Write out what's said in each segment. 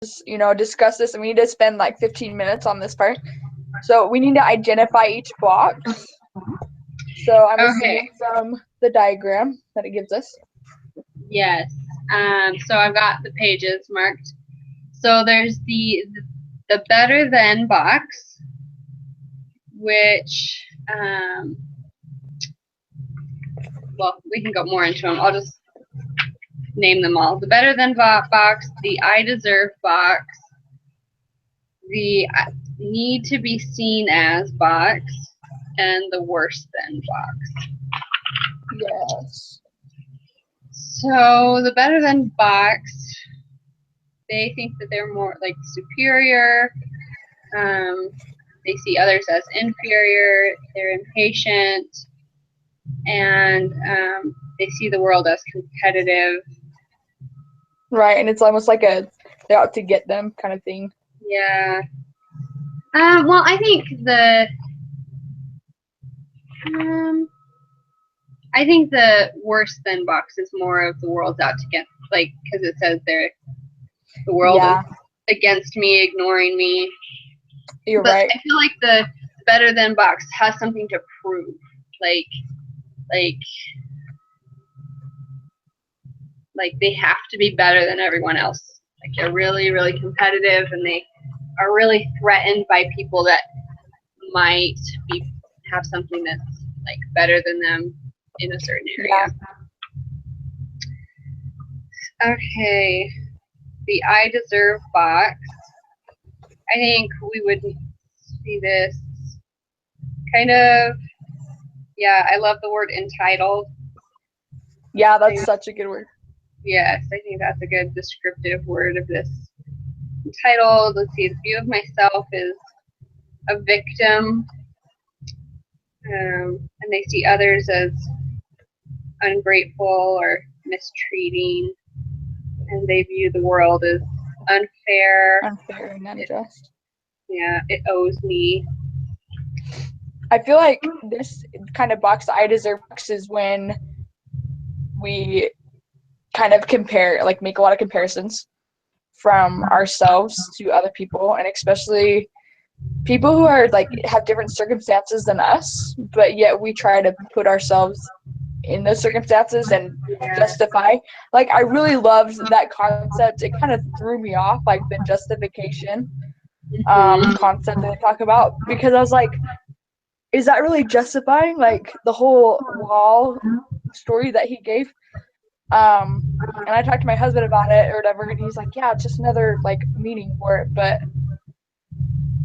discuss this, and we need to spend like 15 minutes on this part. So we need to identify each box. So I'm Okay. assuming from the diagram that it gives us. Yes. So I've got the pages marked. So there's the better than box, which well, we can go more into them. I'll just name them all. The better than box, the I deserve box, the need to be seen as box, and the worse than box. Yes. So the better than box, they think that they're more like superior. They see others as inferior. They're impatient, and they see the world as competitive. Right, and it's almost like they're out to get them kind of thing. Yeah. Well, I think the worse than box is more of the world's out to get, like, because it says the world is against me, ignoring me. You're but right. I feel like the better than box has something to prove, like they have to be better than everyone else. Like they're really, really competitive, and they are really threatened by people that might have something that's like better than them in a certain area. Yeah. Okay, the I deserve box. I think we would see this kind of, yeah, I love the word entitled. Yeah, that's such a good word. Yes, I think that's a good descriptive word of this. Entitled, let's see, the view of myself is a victim, and they see others as ungrateful or mistreating, and they view the world as unfair. Unfair and unjust. It owes me. I feel like this kind of box, I deserve box, is when we kind of compare, like make a lot of comparisons from ourselves to other people, and especially people who are like have different circumstances than us, but yet we try to put ourselves in those circumstances and justify. Like I really loved that concept. It kind of threw me off, like the justification concept that they talk about, because I was like, is that really justifying like the whole wall story that he gave? And I talked to my husband about it or whatever, and he's like, yeah, it's just another like meaning for it. But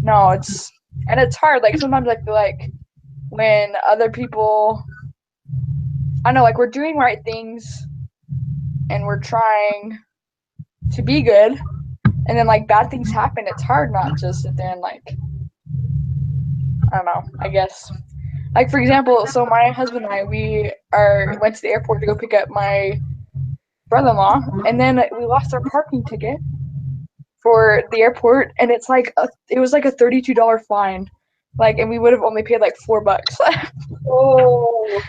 no, it's hard. Like sometimes I feel like when other people, I don't know, like we're doing right things and we're trying to be good, and then like bad things happen, it's hard not to sit there and like, I don't know, I guess. Like for example, so my husband and I, went to the airport to go pick up my brother-in-law, and then we lost our parking ticket for the airport, and it was like a $32 fine, like, and we would have only paid like $4. Oh.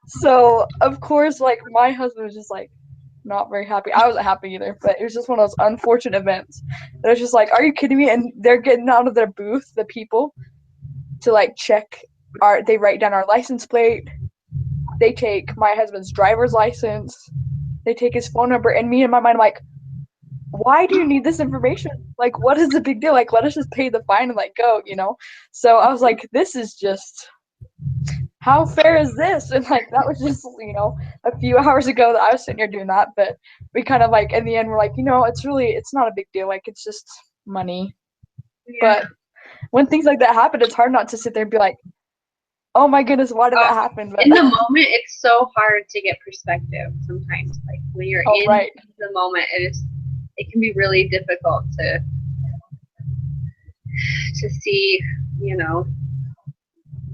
So of course, like my husband was just like not very happy. I wasn't happy either, but it was just one of those unfortunate events. It was just like, are you kidding me? And they're getting out of their booth, the people, to like check they write down our license plate. They take my husband's driver's license. They take his phone number, and me in my mind, I'm like, why do you need this information? Like, what is the big deal? Like, let us just pay the fine and like go, So I was like, this is just, how fair is this? And like that was just, a few hours ago that I was sitting here doing that. But we kind of like in the end we're like, it's not a big deal. Like it's just money. Yeah. But when things like that happen, it's hard not to sit there and be like, oh my goodness, why did that happen? But in the moment, it's so hard to get perspective sometimes. Like when you're in the moment, it can be really difficult to see,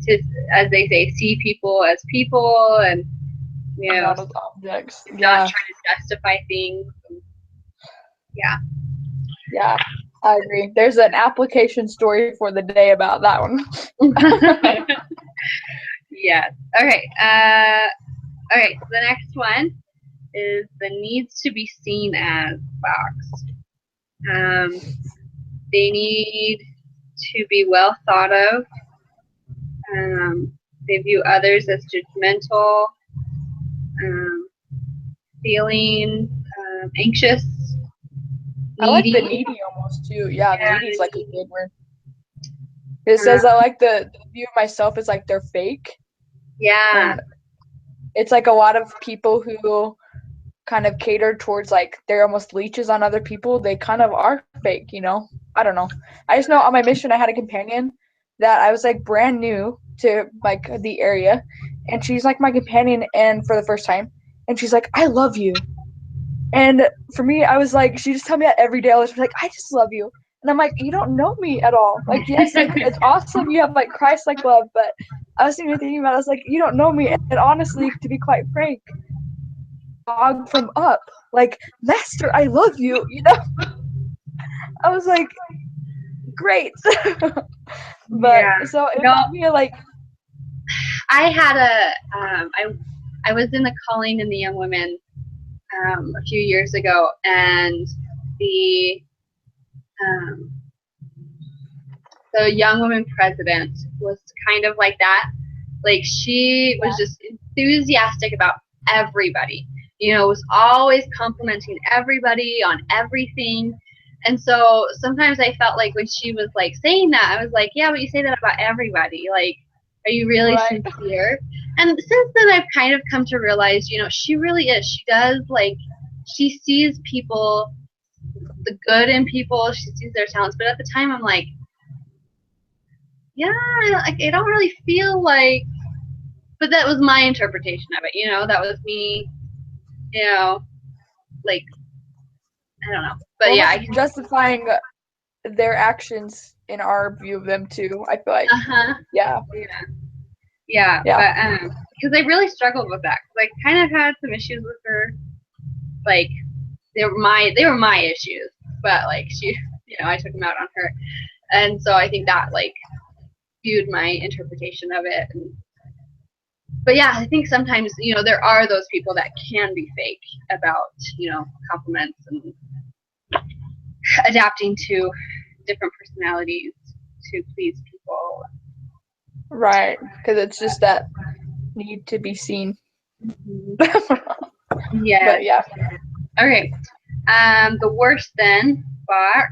to, as they say, see people as people, and not as objects. not try to justify things. Yeah, I agree. There's an application story for the day about that one. Yes. Okay. Okay. So the next one is the needs to be seen as box. Um, they need to be well thought of. They view others as judgmental, um, feeling anxious, I like the needy. needy almost too. Yeah, Yeah, needy is like a good word. It says uh, I like the view of myself as like they're fake, yeah, and it's like a lot of people who kind of cater towards like they're almost leeches on other people. They kind of are fake, you know. I don't know. I just know on my mission I had a companion that I was like brand new to like the area, and she's like my companion and for the first time, and she's like, I love you. And for me, I was like, she just told me that every day. I was like, I just love you. And I'm like, you don't know me at all. Like, yes, like it's awesome. You have like Christ-like love, but I was even thinking about it, I was like, you don't know me. And honestly, to be quite frank, dog from Up, like, Master, I love you. You know, I was like, great. But yeah. so it No, made me like, I had I was in the Calling in the Young Women a few years ago, and the um, the young woman president was kind of like that. Like she was just enthusiastic about everybody. You know, was always complimenting everybody on everything. And so sometimes I felt like when she was like saying that, I was like, yeah, but you say that about everybody. Like, are you really right, sincere? And since then, I've kind of come to realize, you know, she really is. She does like, she sees people, the good in people. She sees their talents. But at the time, I'm like, yeah, like I don't really feel like, but that was my interpretation of it, you know, that was me, you know, like, I don't know. But yeah, almost I can, justifying their actions in our view of them too. I feel like, uh-huh, yeah, yeah, yeah, yeah, but, because I really struggled with that, because I kind of had some issues with her, like, they were my issues, but, like, she, you know, I took them out on her, and so I think that, like, skewed my interpretation of it, and but yeah, I think sometimes, you know, there are those people that can be fake about, you know, compliments and adapting to different personalities to please people. right. Because it's just that need to be seen. But Yes. yeah, Okay. The worst then box,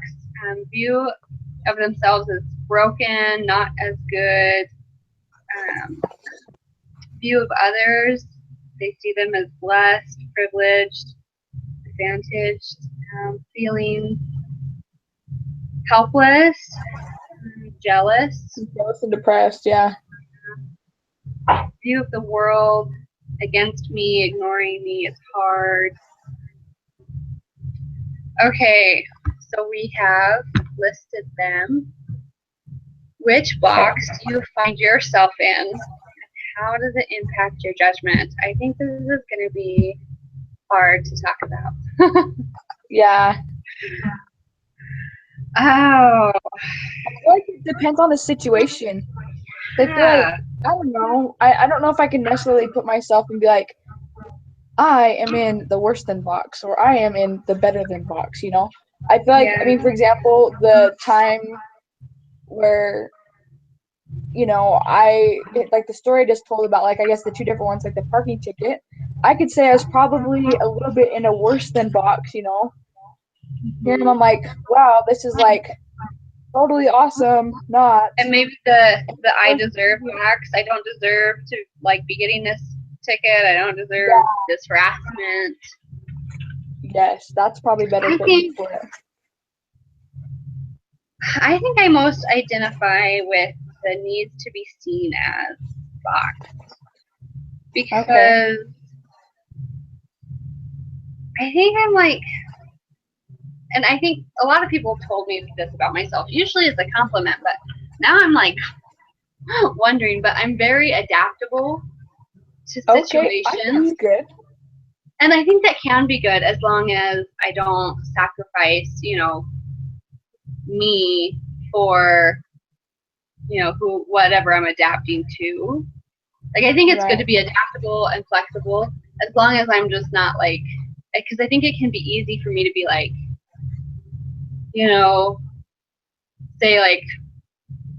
view of themselves as broken, not as good. Um, view of others, they see them as blessed, privileged, advantaged, feeling helpless, jealous. jealous and depressed. Yeah. View of the world against me, ignoring me is hard. Okay, so we have listed them. Which Okay. box do you find yourself in? How does it impact your judgment? I think this is going to be hard to talk about. Yeah. Oh, I feel like it depends on the situation. I feel like yeah. I don't know. I don't know if I can necessarily put myself and be like, I am in the worse than box or I am in the better than box, you know? I feel like I Yeah. mean, for example, the time where like the story I just told about, like, I guess the two different ones, like the parking ticket, I could say I was probably a little bit in a worse than box, you know? Here I'm Mhm. like, wow, this is like totally awesome, not. And maybe the I deserve box. I don't deserve to like be getting this ticket. I don't deserve Yeah, this harassment. yes, that's probably better I put think for it. I think I most identify with the needs to be seen as box Okay. because I think I'm like, and I think a lot of people have told me this about myself. Usually it's a compliment, but now I'm like wondering. But I'm very adaptable to Okay, I think that's situations, good. and I think that can be good as long as I don't sacrifice, you know, me for who whatever I'm adapting to. Like I think it's good Right. to be adaptable and flexible as long as I'm just not like because I think it can be easy for me to be like you know, say like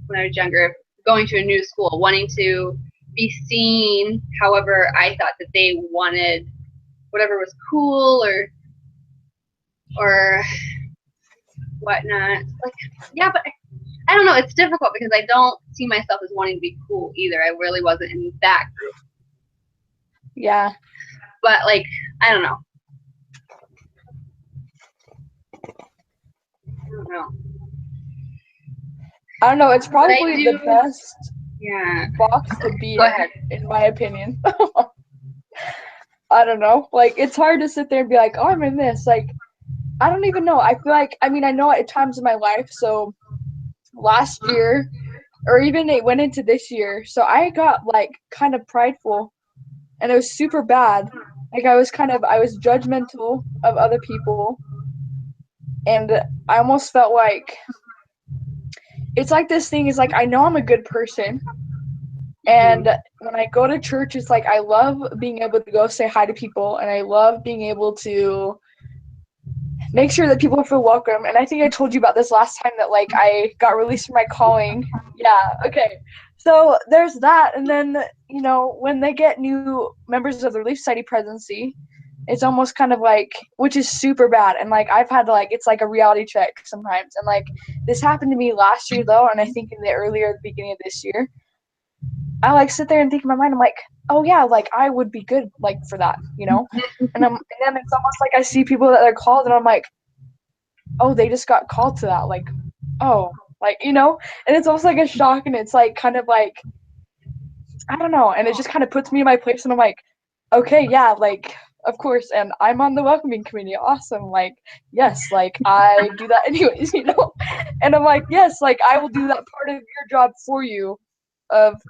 when I was younger, going to a new school, wanting to be seen however I thought that they wanted, whatever was cool or whatnot. Like, yeah, but I don't know. It's difficult because I don't see myself as wanting to be cool either. I really wasn't in that group. Yeah. But like, I don't know. I don't know. I don't know. It's probably the best Yeah. box to be Go ahead. in my opinion. I don't know. Like, it's hard to sit there and be like, oh, I'm in this. Like, I don't even know. I feel like, I mean, I know at times in my life, so last year, or even it went into this year, so I got, like, kind of prideful, and it was super bad. Like, I was judgmental of other people, and I almost felt like, it's like this thing is like, I know I'm a good person, and when I go to church, it's like I love being able to go say hi to people, and I love being able to make sure that people feel welcome. And I think I told you about this last time that like I got released from my calling. Yeah, okay. So there's that, and then when they get new members of the Relief Society presidency, it's almost kind of like, which is super bad. And like I've had to like, it's like a reality check sometimes. And like this happened to me last year though, and I think in the beginning of this year, I like sit there and think in my mind, I'm like, oh yeah, like I would be good like for that, and then it's almost like I see people that are called, and I'm like, oh, they just got called to that, like, oh, like and it's almost like a shock, and it's like kind of like, I don't know, and it just kind of puts me in my place, and I'm like, okay, yeah, like of course, and I'm on the welcoming committee, awesome, like yes, like I do that anyways, and I'm like, yes, like I will do that part of your job for you, of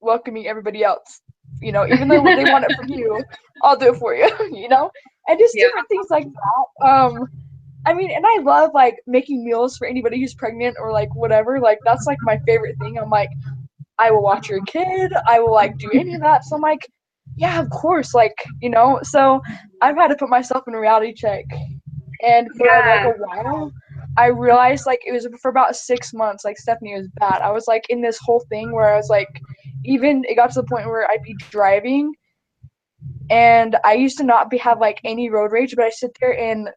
welcoming everybody else, even though they want it from you, I'll do it for you, and just different things like that. I mean, and I love like making meals for anybody who's pregnant or like whatever. Like that's like my favorite thing. I'm like, I will watch your kid. I will like do any of that. So I'm like, yeah, of course. Like, so I've had to put myself in a reality check. And for like a while, I realized like it was for about 6 months, like Stephanie, was bad. I was like in this whole thing where I was like, even it got to the point where I'd be driving, and I used to not have like any road rage, but I sit there and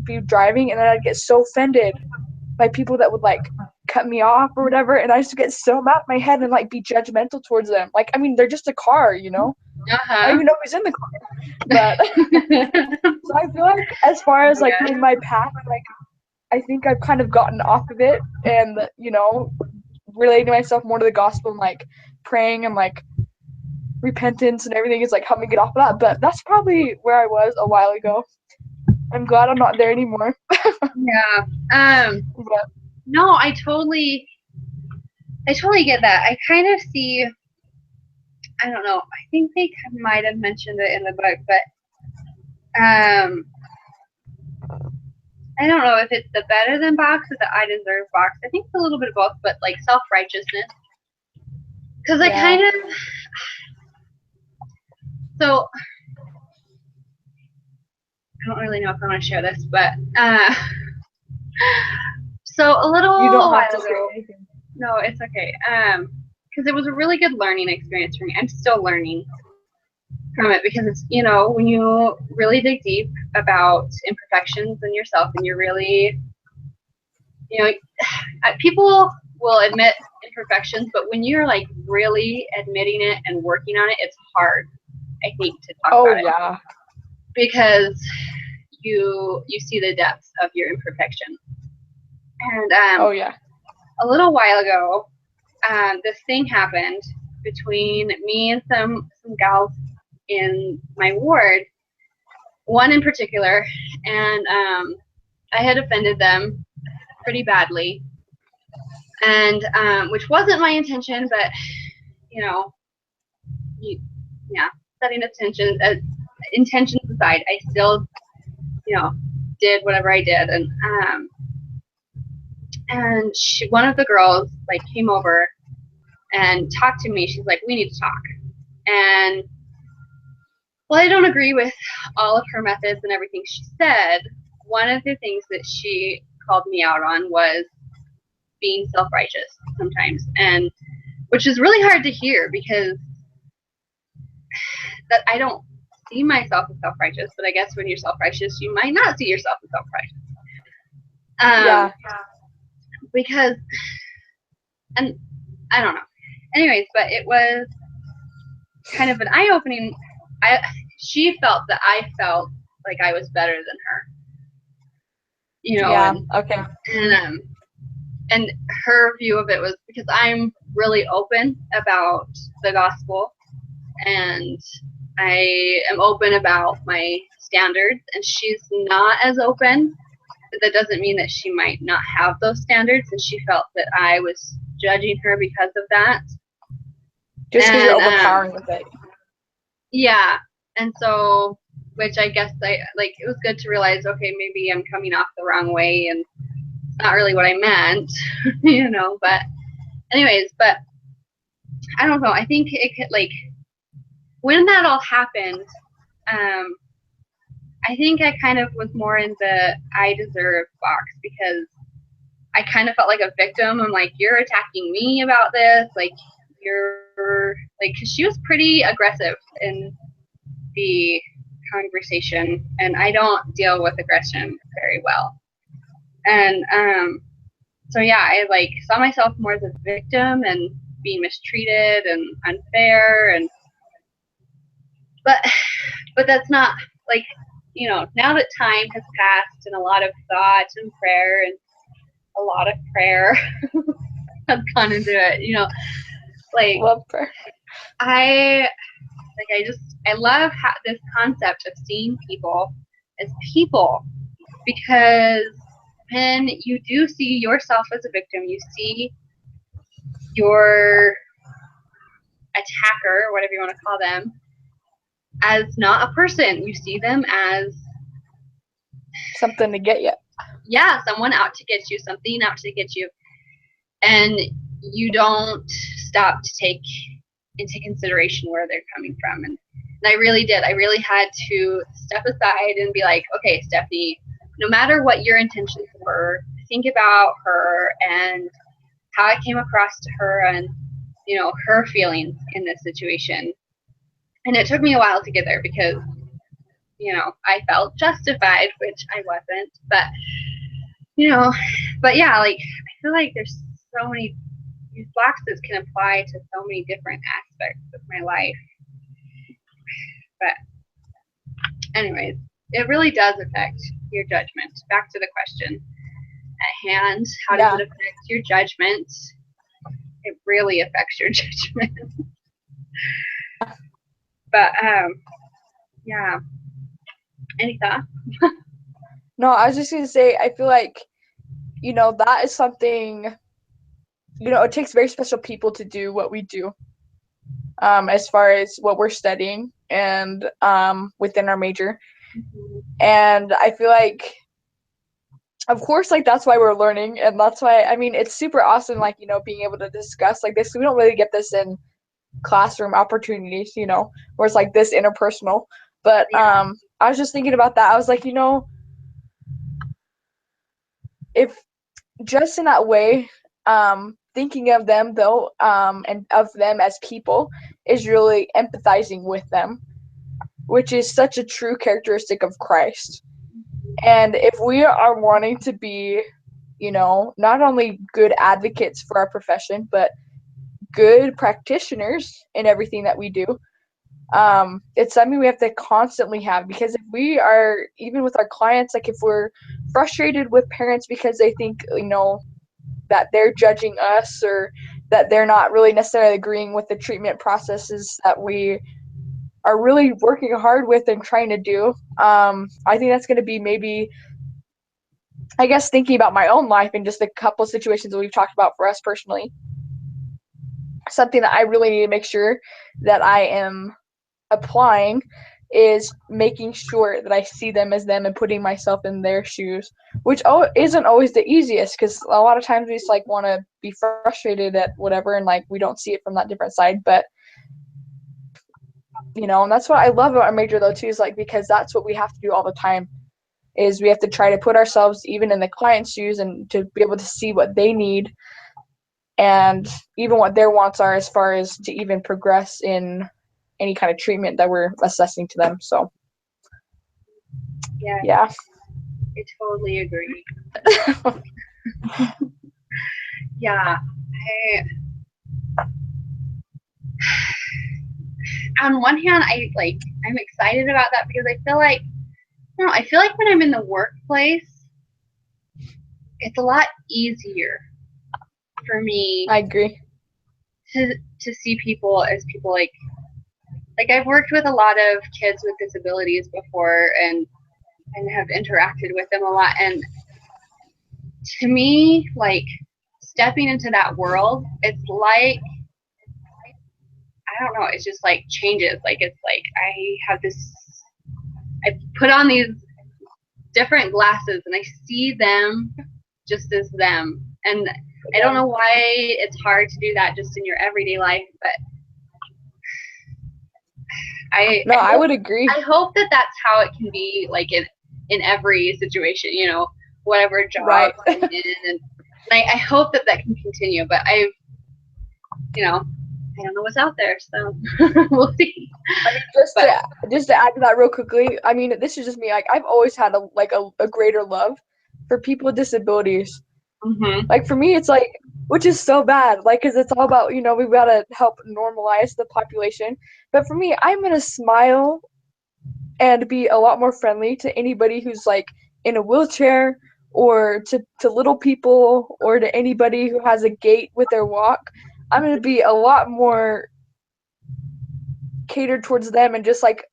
be driving, and then I'd get so offended by people that would like cut me off or whatever, and I used to get so mad in my head and like be judgmental towards them. Like, I mean, they're just a car, I don't even know who's in the car, but so I feel like as far as like in my path, like I think I've kind of gotten off of it, and relating myself more to the gospel, and like praying and like repentance and everything is like helping me get off of that. But that's probably where I was a while ago. I'm glad I'm not there anymore. Yeah. But No, I totally get that. I kind of see, I don't know, I think they might have mentioned it in the book, but I don't know if it's the better than box or the I deserve box. I think it's a little bit of both, but like self-righteousness. Because I kind of, so I don't really know if I want to share this, but so a little you don't have while to ago, say anything. no, it's okay. Because it was a really good learning experience for me. I'm still learning from it because it's, when you really dig deep about imperfections in yourself, and you're really, people will admit imperfections, but when you're like really admitting it and working on it, it's hard, I think, to talk about it. Because you see the depths of your imperfection. And a little while ago, this thing happened between me and some gals in my ward, one in particular, and I had offended them pretty badly, and which wasn't my intention, but setting intentions aside, I still did whatever I did, and one of the girls like came over and talked to me. She's like, we need to talk. And while I don't agree with all of her methods and everything she said, one of the things that she called me out on was being self-righteous sometimes, and which is really hard to hear because that I don't see myself as self-righteous, but I guess when you're self-righteous, you might not see yourself as self-righteous. Yeah. Because, and I don't know. Anyways, but it was kind of an eye-opening. She felt that I felt like I was better than her, you know. Yeah. And, Okay. and her view of it was because I'm really open about the gospel, and I am open about my standards, and she's not as open. But that doesn't mean that she might not have those standards, and she felt that I was judging her because of that. Just because you're overpowering with it. Yeah, and so, which I guess it was good to realize, okay, maybe I'm coming off the wrong way, and it's not really what I meant, you know. But anyways, but I don't know. I think it could, like, when that all happened, I think I kind of was more in the I deserve box because I kind of felt like a victim. I'm like, you're attacking me about this, like you're like, because she was pretty aggressive in the conversation, and I don't deal with aggression very well. And so yeah, I like saw myself more as a victim and being mistreated and unfair, and but that's not like, you know, now that time has passed and a lot of thought and prayer and a lot of prayer has gone into it, you know, like Love prayer. I love this concept of seeing people as people, because when you do see yourself as a victim, you see your attacker, whatever you want to call them, as not a person. You see them as something to get you. Yeah, someone out to get you, something out to get you, and you don't stop to take into consideration where they're coming from. And I really did. I really had to step aside and be like, okay, Stephanie, no matter what your intentions were, think about her and how I came across to her and, you know, her feelings in this situation. And it took me a while to get there because, you know, I felt justified, which I wasn't. But, you know, but yeah, like, I feel like there's so many, these boxes can apply to so many different aspects of my life. But anyways, it really does affect your judgment. Back to the question at hand, how does it affect your judgment? It really affects your judgment. But yeah. Any thoughts? No, I was just gonna say, I feel like, you know, that is something, you know, it takes very special people to do what we do, as far as what we're studying and within our major. Mm-hmm. And I feel like, of course, like, that's why we're learning, and that's why, I mean, it's super awesome, like, you know, being able to discuss like this. We don't really get this in classroom opportunities, you know, where it's like this interpersonal. But I was just thinking about that. I was like, you know, if just in that way, thinking of them though, and of them as people is really empathizing with them, which is such a true characteristic of Christ. And if we are wanting to be, you know, not only good advocates for our profession, but good practitioners in everything that we do, it's something we have to constantly have, because if we are, even with our clients, like if we're frustrated with parents because they think, you know, that they're judging us or that they're not really necessarily agreeing with the treatment processes that we are really working hard with and trying to do, I think that's going to be maybe, I guess, thinking about my own life and just a couple of situations that we've talked about for us personally, something that I really need to make sure that I am applying is making sure that I see them as them and putting myself in their shoes, which isn't always the easiest, because a lot of times we just like want to be frustrated at whatever and like we don't see it from that different side. But, you know, and that's what I love about our major though too, is like, because that's what we have to do all the time, is we have to try to put ourselves even in the client's shoes and to be able to see what they need and even what their wants are as far as to even progress in any kind of treatment that we're assessing to them. So, yeah. I totally agree. Yeah. On one hand, I'm excited about that because I feel like, I feel like when I'm in the workplace, it's a lot easier for me I agree. to see people as people like I've worked with a lot of kids with disabilities before and have interacted with them a lot, and to me, like, stepping into that world, it's like, I don't know, it's just like changes. Like, it's like I put on these different glasses and I see them just as them. And I don't know why it's hard to do that just in your everyday life, but I would agree. I hope that that's how it can be, like, in every situation, whatever job Right. I'm in. And I hope that can continue, but I don't know what's out there, so we'll see. I mean, just to add to that real quickly, I mean, this is just me. Like, I've always had a greater love for people with disabilities. Mm-hmm. Like, for me, it's like, which is so bad, like, because it's all about, we've got to help normalize the population. But for me, I'm going to smile and be a lot more friendly to anybody who's, like, in a wheelchair or to little people or to anybody who has a gait with their walk. I'm going to be a lot more catered towards them and just, like,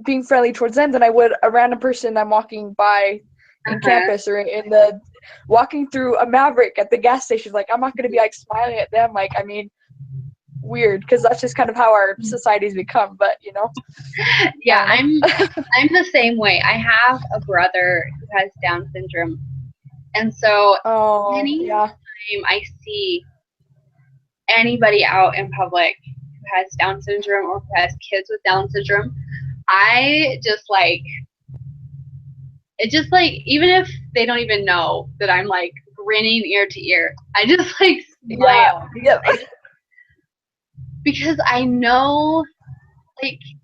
being friendly towards them than I would a random person I'm walking by in campus or walking through a Maverick at the gas station. Like, I'm not going to be, like, smiling at them. Like, I mean, weird, because that's just kind of how our society's become, but, Yeah, I'm the same way. I have a brother who has Down syndrome, and so anytime I see anybody out in public who has Down syndrome or who has kids with Down syndrome, I just, like, it just, like, even if they don't even know that I'm, like, grinning ear to ear, I just, like, smile. Yeah. Because I know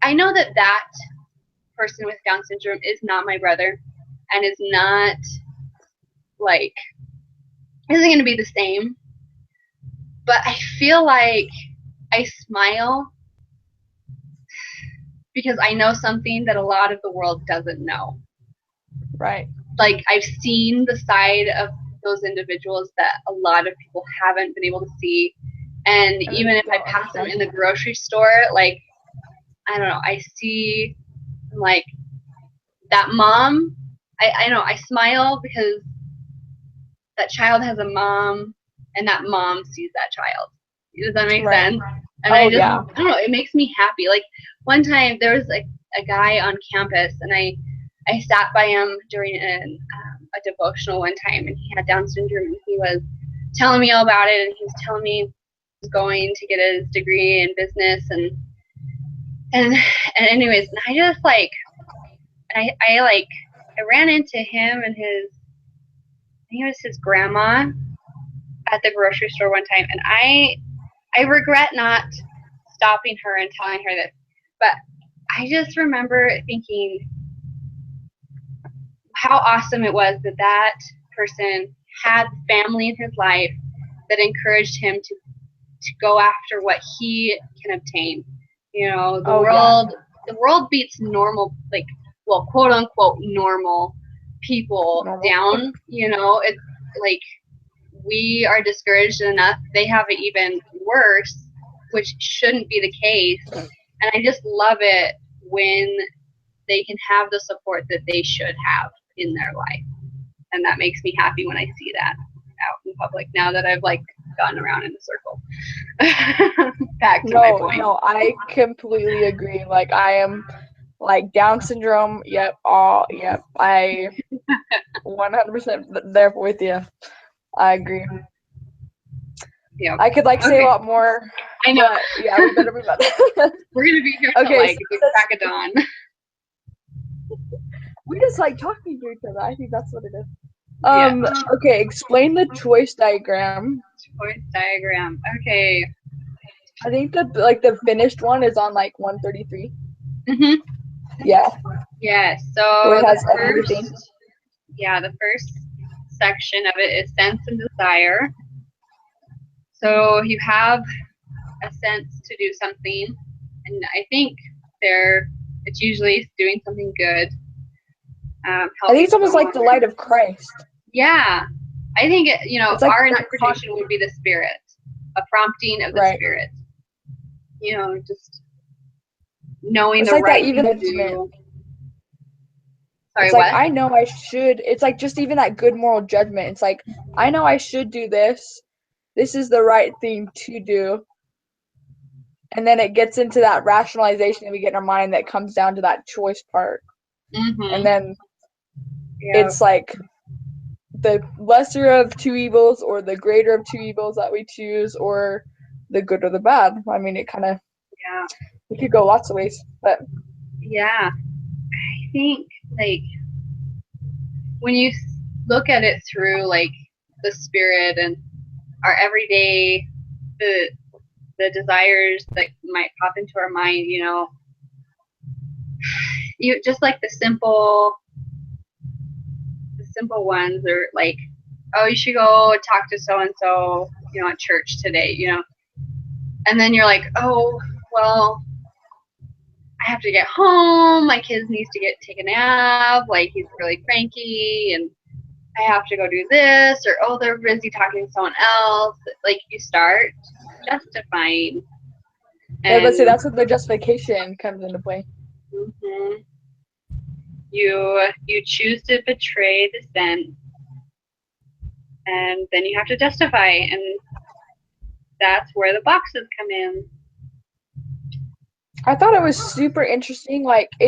that person with Down syndrome is not my brother and is not, like, isn't going to be the same. But I feel like I smile because I know something that a lot of the world doesn't know. Right. Like, I've seen the side of those individuals that a lot of people haven't been able to see. And even if I pass them in the grocery store, like, I don't know, I see, like, that mom, I know, I smile because that child has a mom and that mom sees that child. Does that make sense? And I don't know, it makes me happy. Like, one time there was, like, a guy on campus, and I sat by him during a devotional one time, and he had Down syndrome, and he was telling me all about it, and he was telling me he was going to get his degree in business, and anyways, and I just, like, I ran into him and I think it was his grandma at the grocery store one time, and I regret not stopping her and telling her this, but I just remember thinking how awesome it was that person had family in his life that encouraged him to go after what he can obtain. The world beats normal, like, well, quote unquote normal people down. It's like we are discouraged enough. They have it even worse, which shouldn't be the case. And I just love it when they can have the support that they should have in their life. And that makes me happy when I see that out in public, now that I've, like, gotten around in a circle. Back to my point. No, I completely agree. Like, I am, like, Down syndrome. Yep. I 100% there with you. I agree. Yeah. I could, like, say a lot more. I know. But, yeah, we better move on. We're gonna be here till, like, the crack of dawn. We just like talking to each other. I think that's what it is. Yeah. Okay, explain the choice diagram. Choice diagram. Okay. I think the finished one is on like 133. Mhm. Yeah, Yes. where So it has everything. the first section of it is sense and desire. So you have a sense to do something, and I think it's usually doing something good. I Helping think it's almost like someone. the light of Christ. Yeah, I think It's like our that interpretation would be the spirit, a prompting of the Right. spirit. Just knowing It's the like that right even thing to judgment. do. Sorry, It's like what? I know I should. It's like just even that good moral judgment. It's like I know I should do this. This is the right thing to do. And then it gets into that rationalization that we get in our mind that comes down to that choice part. Mm-hmm. And then Yeah. it's like the lesser of two evils or the greater of two evils that we choose, or the good or the bad. I mean, it could go lots of ways. But Yeah. I think like when you look at it through like the spirit and our everyday the desires that might pop into our mind, you just like the simple ones are like, oh, you should go talk to so and so, at church today, and then you're like, oh, well, I have to get home, my kids needs to take a nap, like he's really cranky, and I have to go do this, or oh, they're busy talking to someone else. Like you start justifying. yeah, but see, And that's what the justification comes into play. mhm, you choose to betray the sin, and then you have to justify, and that's where the boxes come in. I thought it was super interesting. Like, I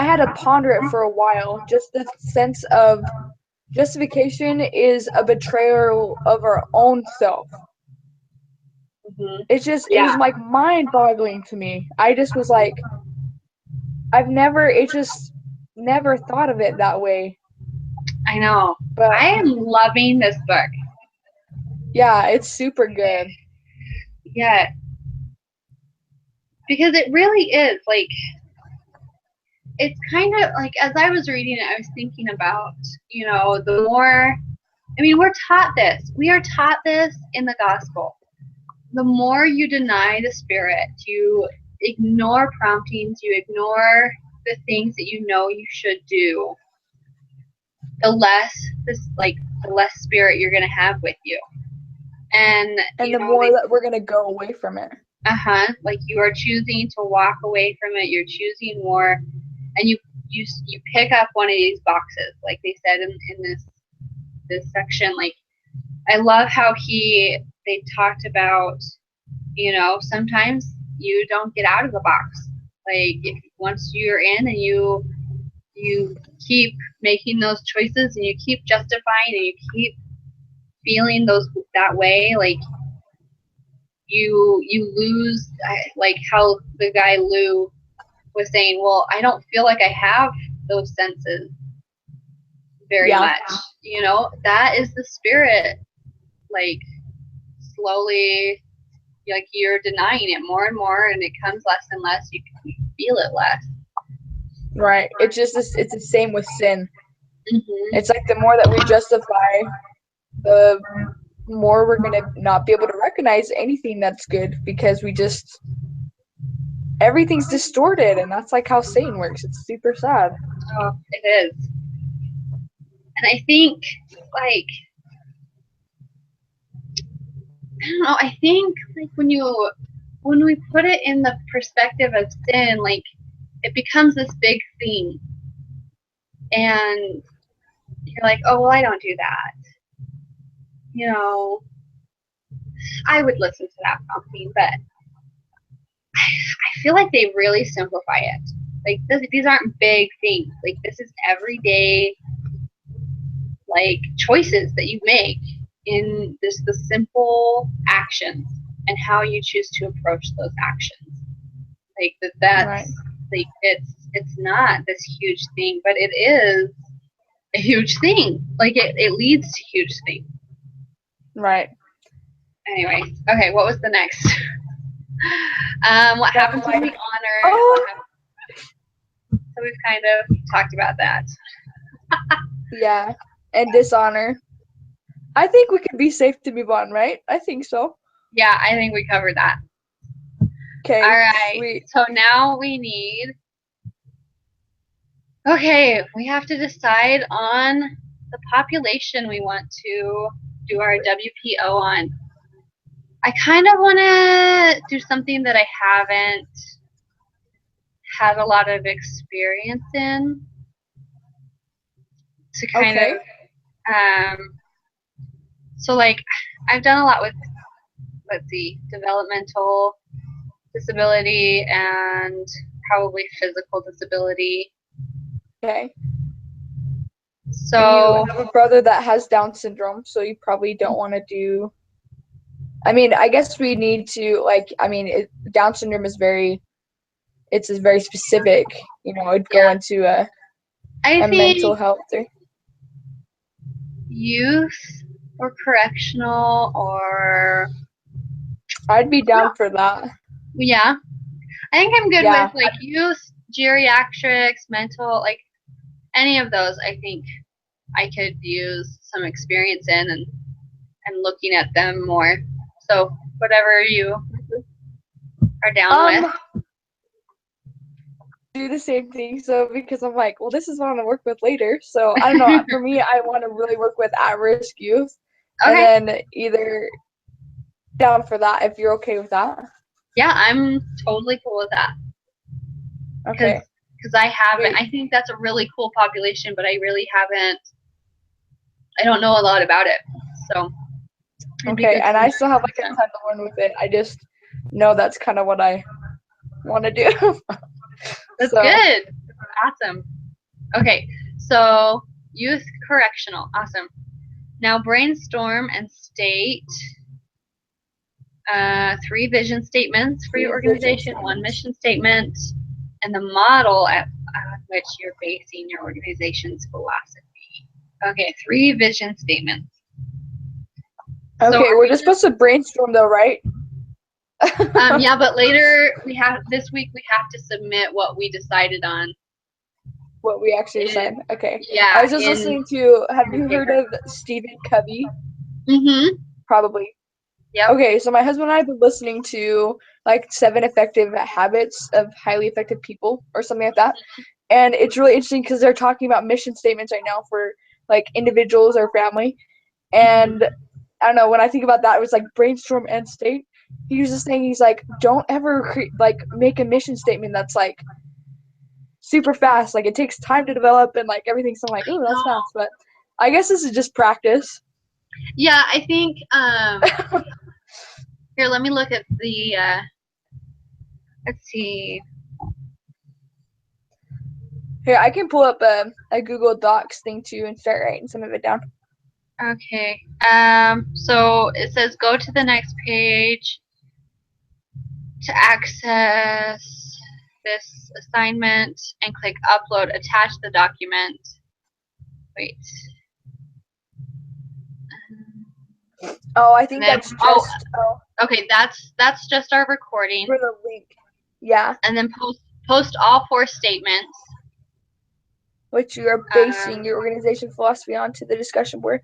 had to ponder it for a while. Just the sense of justification is a betrayal of our own self. Mm-hmm. It was like mind boggling to me. I just was like, it just never thought of it that way. I know. But I am loving this book. yeah, it's super good. Yeah. Because it really is like, it's kind of like, as I was reading it, I was thinking about, the more, we're taught this. We are taught this in the gospel. The more you deny the spirit, you ignore promptings, you ignore the things that you should do, the less spirit you're gonna have with you. And the more that we're gonna go away from it. Like you are choosing to walk away from it, you're choosing more, and you pick up one of these boxes, like they said in this section. Like I love how they talked about, sometimes you don't get out of the box. Like once you're in and you keep making those choices and you keep justifying and you keep feeling that way, like you lose, like how the guy Lou was saying, well, I don't feel like I have those senses very much. That is the spirit, like slowly, like you're denying it more and more, and it comes less and less. You feel it less. Right. It's the same with sin. Mm-hmm. It's like the more that we justify, the more we're gonna not be able to recognize anything that's good, because everything's distorted, and that's like how Satan works. It's super sad. Oh, it is. And I think, like, I don't know, I think like when we put it in the perspective of sin, like it becomes this big thing. And you're like, oh, well, I don't do that. I would listen to that prompting, but I feel like they really simplify it. Like these aren't big things. Like this is everyday, like choices that you make in the simple actions and how you choose to approach those actions. Like that's Right. like it's it's not this huge thing, but it is a huge thing. Like it leads to huge things. Right. Anyway, okay, what was the next? What happens when we honor? Oh. So we've kind of talked about that. Yeah. And dishonor. I think we can be safe to move on, right? I think so. Yeah, I think we covered that. Okay. All right. Sweet. So now we need. Okay, we have to decide on the population we want to do our WPO on. I kind of want to do something that I haven't had a lot of experience in. To kind Okay. of, so like, I've done a lot with, let's see, developmental disability and probably physical disability. Okay. So And you have a brother that has Down syndrome, so you probably don't want to do. I mean, I guess we need to Down syndrome is it's very specific. It'd go yeah, into a I mental think health thing. youth or correctional or I'd be down for that. yeah, I think I'm good Yeah. with like youth, geriatrics, mental, like any of those. I think I could use some experience in and looking at them more. So whatever you are down with. Do the same thing. So because I'm like, well, this is what I want to work with later. So I don't know. For me, I want to really work with at-risk youth, Okay. and then either down for that if you're okay with that. Yeah, I'm totally cool with that. Okay. Because I haven't. Wait. I think that's a really cool population, but I really haven't. I don't know a lot about it. So. Okay, and I still have like a ton to learn with it. I just know that's kind of what I want to do. That's good. Awesome. Okay, so youth correctional. Awesome. Now brainstorm and state 3 vision statements for your organization, 1 mission statement, and the model at which you're basing your organization's philosophy. Okay, 3 vision statements. Okay, so we're just supposed to brainstorm though, right? Yeah, but later this week we have to submit what we decided on. What we actually decided. Okay. Yeah. I was just listening to. Have you heard of Stephen Covey? Mm-hmm. Probably. Yeah. Okay, so my husband and I have been listening to like 7 Effective Habits of Highly Effective People or something like that, and it's really interesting because they're talking about mission statements right now for like individuals or family, and I don't know, when I think about that, it was like brainstorm and state. He was just saying, he's like, don't ever make a mission statement that's like super fast. Like it takes time to develop and like everything. So I'm like, ooh, that's fast. But I guess this is just practice. Yeah, I think here, let me look at the let's see. Here, I can pull up a Google Docs thing too and start writing some of it down. Okay. So it says go to the next page to access this assignment and click upload. Attach the document. Wait. Oh, I think that's just. Okay, that's just our recording. For the link. Yeah. And then post all 4 statements. Which you are basing your organization philosophy on to the discussion board.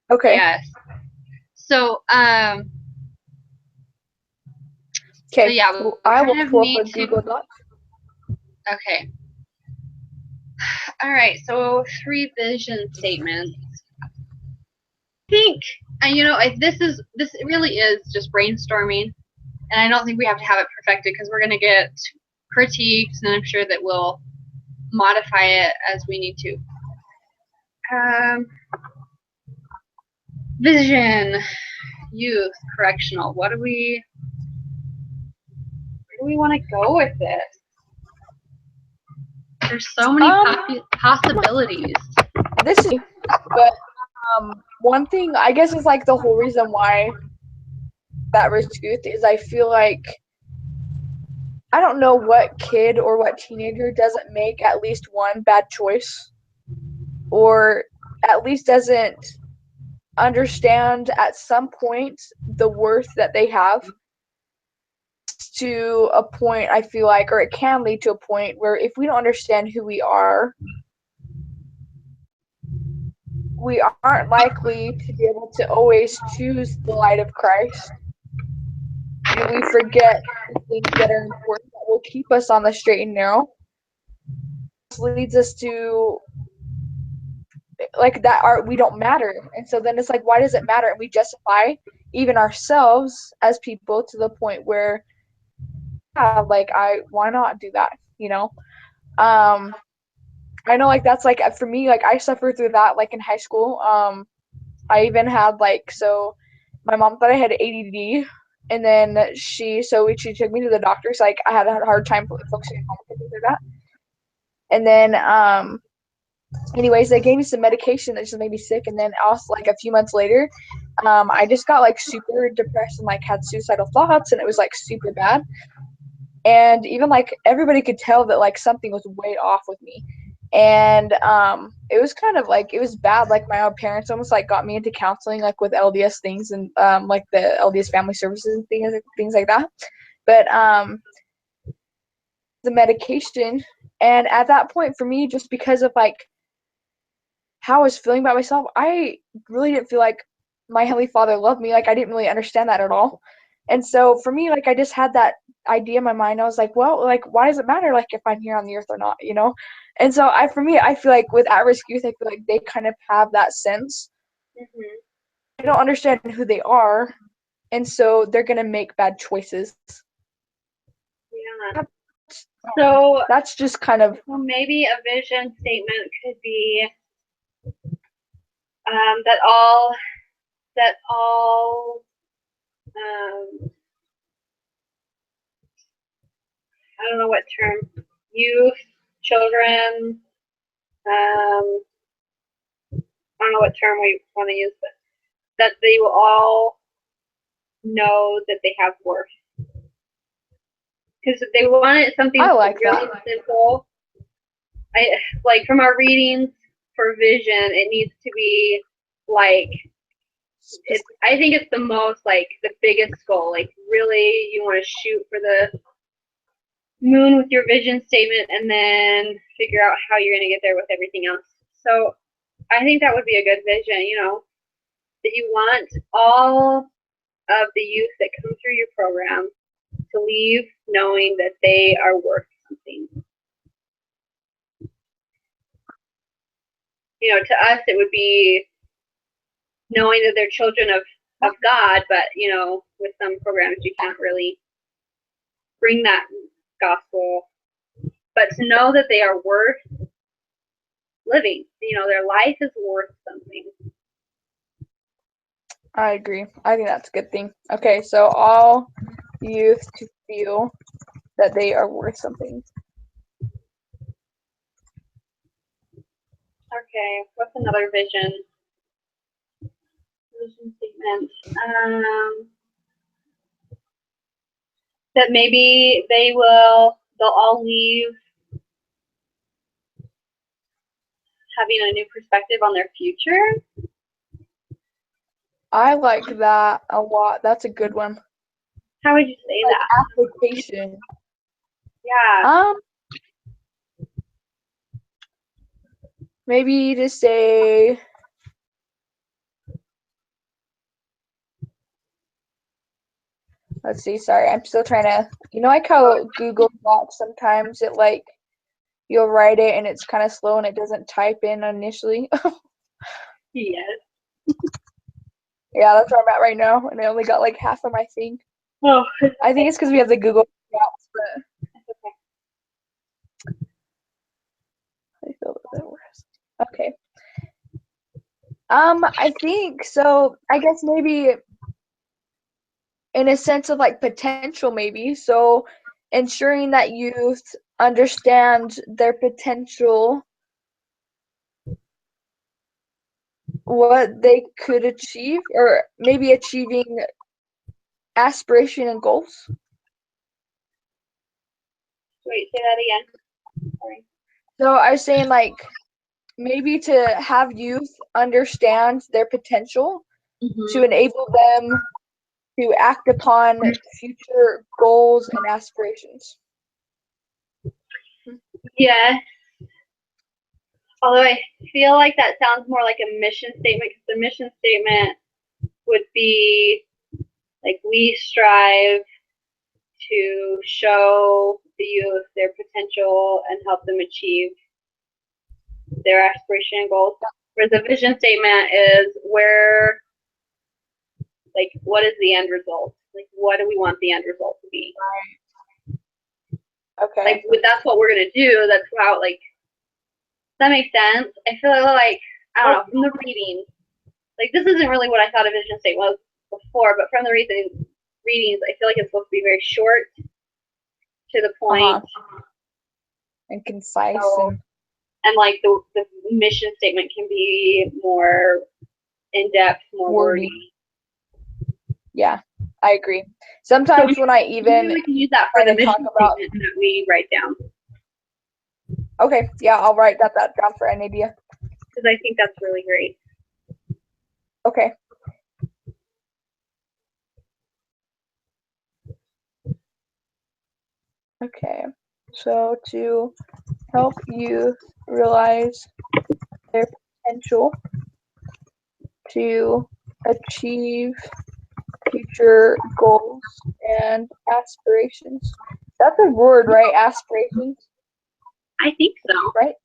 Okay. Yes. So Okay. So yeah, I will pull up a Google Docs. Okay. All right. So 3 vision statements. I think this really is just brainstorming, and I don't think we have to have it perfected because we're gonna get critiques, and I'm sure that we'll modify it as we need to. Vision, youth, correctional. Where do we want to go with this? There's so many possibilities. This is, but one thing I guess is like the whole reason why that risk youth is I feel like I don't know what kid or what teenager doesn't make at least one bad choice, or at least doesn't understand at some point the worth that they have, to a point, I feel like, or it can lead to a point where if we don't understand who we are, we aren't likely to be able to always choose the light of Christ. And we forget the things that are important that will keep us on the straight and narrow. This leads us to like that we don't matter. And so then it's like, why does it matter? And we justify even ourselves as people to the point where, yeah, like why not do that? I know, like, that's like for me, like I suffered through that like in high school. I even had so my mom thought I had ADD, and then she took me to the doctor. So like I had a hard time focusing on things like that. And then anyways, they gave me some medication that just made me sick. And then also like a few months later, I just got like super depressed and like had suicidal thoughts, and it was like super bad. And even like everybody could tell that like something was way off with me. And it was kind of like, it was bad. Like my own parents almost like got me into counseling, like with LDS things, and like the LDS family services and things like that. But the medication, and at that point for me, just because of like how I was feeling about myself, I really didn't feel like my Heavenly Father loved me. Like I didn't really understand that at all. And so for me, like I just had that idea in my mind. I was like, well, like why does it matter like if I'm here on the earth or not, And so for me, I feel like with at-risk youth, I feel like they kind of have that sense. Mm-hmm. They don't understand who they are, and so they're gonna make bad choices. Yeah. So that's just kind of. Well, maybe a vision statement could be that all I don't know what term, youth, children, I don't know what term we want to use, but that they will all know that they have worth. Because if they wanted something really simple, like from our readings for vision, it needs to be like, I think it's the most like the biggest goal. Like really, you want to shoot for the moon with your vision statement, and then figure out how you're going to get there with everything else. So I think that would be a good vision. That you want all of the youth that come through your program to leave knowing that they are worth something. To us, it would be knowing that they're children of God, but, with some programs, you can't really bring that gospel. But to know that they are worth living, their life is worth something. I agree. I think that's a good thing. Okay, so all youth to feel that they are worth something. Okay, what's another vision? Vision statement. That maybe they'll all leave having a new perspective on their future. I like that a lot. That's a good one. How would you say like that? Application. Yeah. Maybe to say, let's see, sorry, I'm still trying to, like how Google Docs sometimes it like, you'll write it and it's kind of slow and it doesn't type in initially. Yes. Yeah, that's where I'm at right now, and I only got like half of my thing. Oh. I think it's because we have the Google Docs, but I feel a bit worse. Okay. I think so. I guess maybe in a sense of like potential, maybe. So ensuring that youth understand their potential, what they could achieve, or maybe achieving aspiration and goals. Wait, say that again. Sorry. So I was saying, like, maybe to have youth understand their potential to enable them to act upon future goals and aspirations. Yes. Although I feel like that sounds more like a mission statement, because the mission statement would be like, we strive to show the youth their potential and help them achieve their aspiration and goals. Whereas the vision statement is where, like, what is the end result? Like, what do we want the end result to be? Okay. Like, that's what we're gonna do. That's how, like, does that make sense? I feel like, I don't know, from the reading, like, this isn't really what I thought a vision statement was before, but from the readings, I feel like it's supposed to be very short, to the point, and concise. And like the mission statement can be more in depth, more wordy. Yeah, I agree. Sometimes when I even we can use that for the mission talk about statement that we write down. Okay, yeah, I'll write that down for Nadia. Because I think that's really great. Okay. Okay, so to help you realize their potential to achieve future goals and aspirations. That's a word, right? Aspirations? I think so. Right?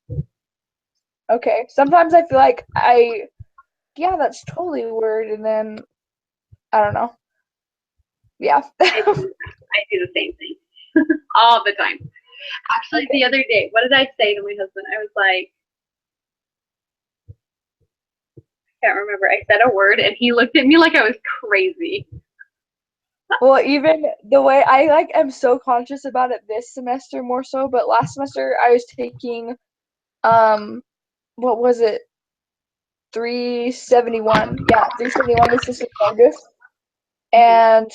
Okay. Sometimes I feel like yeah, that's totally a word, and then, I don't know. Yeah. I do the same thing. All the time. Actually, the other day, what did I say to my husband? I was like, I can't remember. I said a word, and he looked at me like I was crazy. Well, even the way I am so conscious about it this semester more so, but last semester I was taking, what was it? 371. Yeah, 371 was just August. And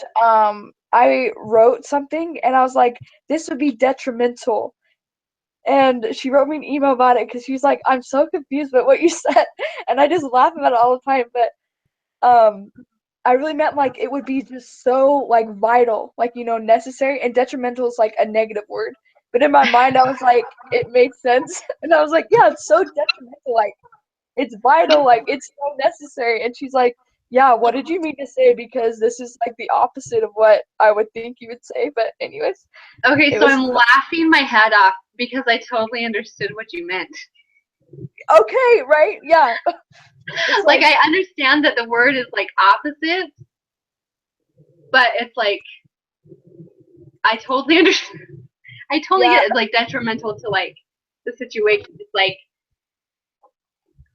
I wrote something, and I was like, this would be detrimental. And she wrote me an email about it because she was like, I'm so confused about what you said. And I just laugh about it all the time. But I really meant like it would be just so like vital, like, necessary, and detrimental is like a negative word. But in my mind, I was like, it makes sense. And I was like, yeah, it's so detrimental. Like, it's vital. Like, it's so necessary. And she's like, yeah, what did you mean to say? Because this is like the opposite of what I would think you would say. But anyways. Okay, so I'm laughing my head off because I totally understood what you meant. Okay, right? Yeah. Like, I understand that the word is like opposite, but it's like, I totally understand. I totally get it's like detrimental to like the situation. It's like,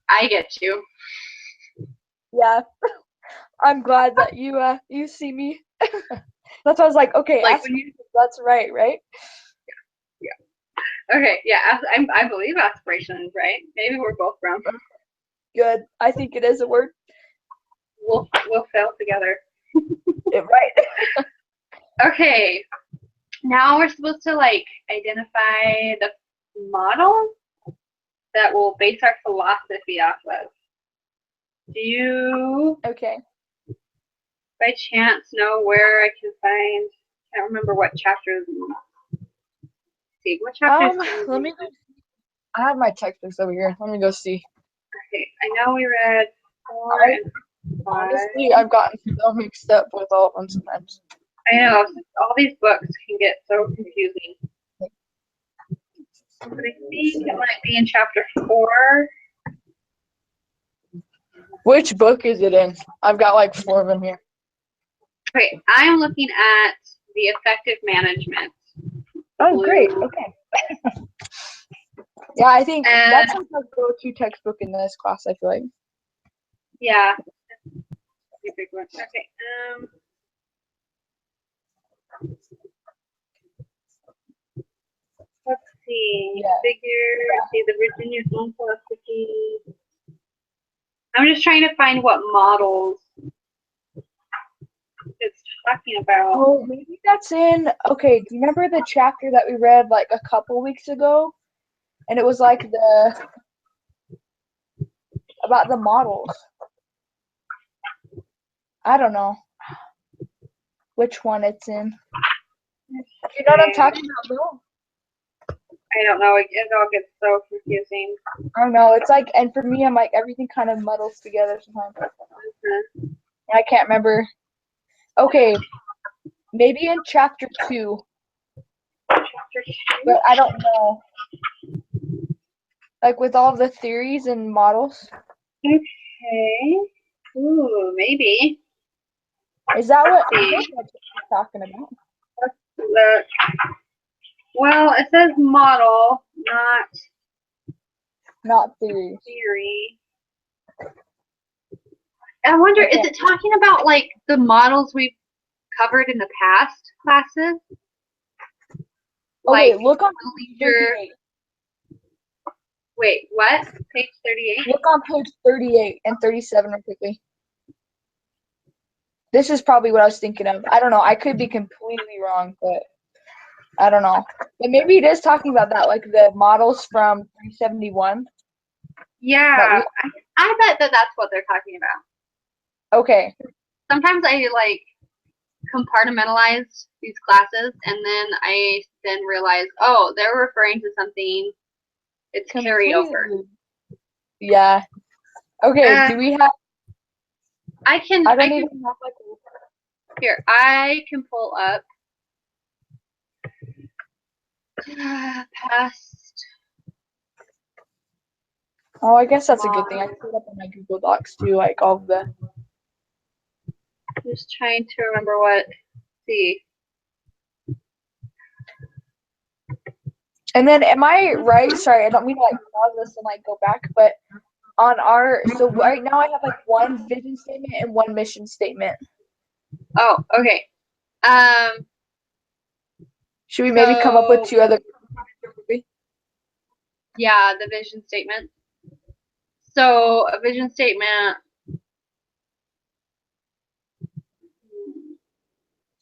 I get you. Yeah. I'm glad that you see me. That's why I was like, okay, like that's right? Yeah. Okay, yeah, I believe aspirations, right? Maybe we're both wrong. Good. I think it is a word. We'll fail together. Right. Okay. Now we're supposed to like identify the model that we'll base our philosophy off of. Do you by chance know where I can find? I can't remember what chapters. See what chapters. Let me go. I have my textbooks over here. Let me go see. Okay, I know we read 4 and 5. Honestly, I've gotten so mixed up with all of them sometimes. I know all these books can get so confusing. But I think it might be in chapter 4. Which book is it in? I've got like 4 of them here. Okay, I'm looking at the effective management. Oh, great. Okay. Yeah, I think that's like our go-to textbook in this class, I feel like. Yeah. Okay. Let's see. See the Virginia Film Philosophy. I'm just trying to find what models it's talking about. Oh, maybe that's in. Okay, do you remember the chapter that we read like a couple weeks ago? And it was like about the models. I don't know which one it's in. You know what I'm talking about, bro? I don't know. It all gets so confusing. I don't know. It's like, and for me, I'm like everything kind of muddles together sometimes. I can't remember. Okay, maybe in chapter 2, but I don't know. Like with all the theories and models. Okay. Ooh, maybe. Is that what you're talking about? Let's look. Well, it says model, Not theories. theory. I wonder, Okay. is it talking about like the models we've covered in the past classes? Okay, Like look on page leader. 38. Wait, what? Page 38? Look on page 38 and 37 real quickly. This is probably what I was thinking of. I don't know. I could be completely wrong, but I don't know. But maybe it is talking about that, like the models from 371. Yeah, I bet that's what they're talking about. Okay. Sometimes I like compartmentalize these classes and then I realize, oh, they're referring to something. It's carryover. Completely. Yeah. Okay, do we have I can even have like here, I can pull up past. Oh, I guess that's a good thing. I can put it up on my Google Docs too, like all of the. Just trying to remember what. See. And then, am I right? Sorry, I don't mean to like pause this and like go back, but on our so right now I have like one vision statement and one mission statement. Oh, okay. Should we maybe come up with 2 other? Yeah, the vision statement. So a vision statement.